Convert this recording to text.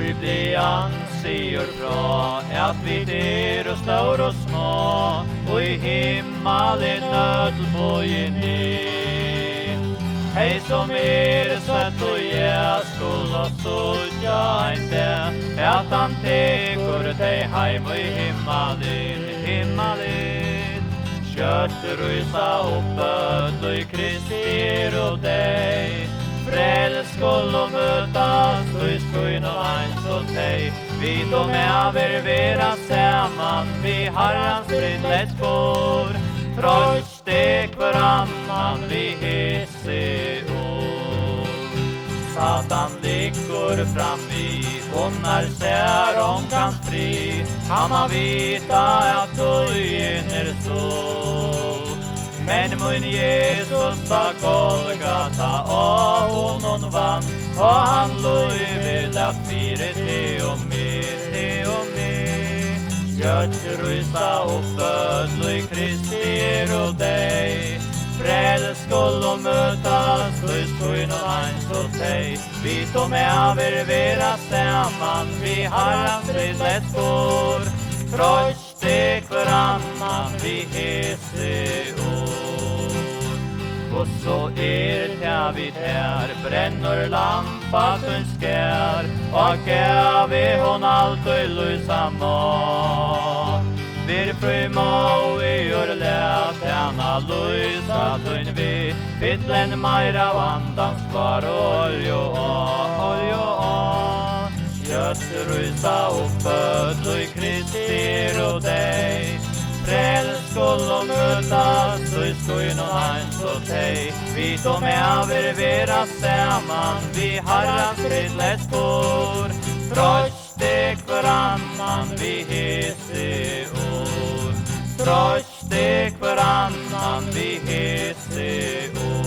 Bibeln sier fra at vi der og stor og små, og i himmelen nødbøyen inn. Hei som søtt og jeg skulle sutja en dag, at han teker deg heim i himmelen, Kjøtt rysa oppød og i Kristi og deg, Frelsk og møtas, og i skoin og eins og teg, vi to med vera saman, vi Herrans brindlet spår, trots det hverannan vi hisse ord. Satan ligger fram i, hon ser om kan fri, han har vita at døyen så. Men min Jesus var Golgata, og hon vann, og han løyvel at fire te og meg. Kjøtt rysa oppød, i Kristi og deg, Frelsk og møtas, og i skoin og eins og teg, vi to med vera saman, vi Herrans brindlet spår, trots det hverannan vi hisse ord. Og så tja vi her, brenner lampa som skær, og gav hon alt og lysa må. Wir primo i urlet henne lysa tunn vi, Fittlen meira vandans var oljo Kjøtt rysa oppød, og i Kristi og deg, Frelsk og møtas, og i skoin og eins og teg, vi to med vera saman, vi Herrans brindlet spår, trots det hverannan vi hisse ord, trots det hverannan vi hisse ord.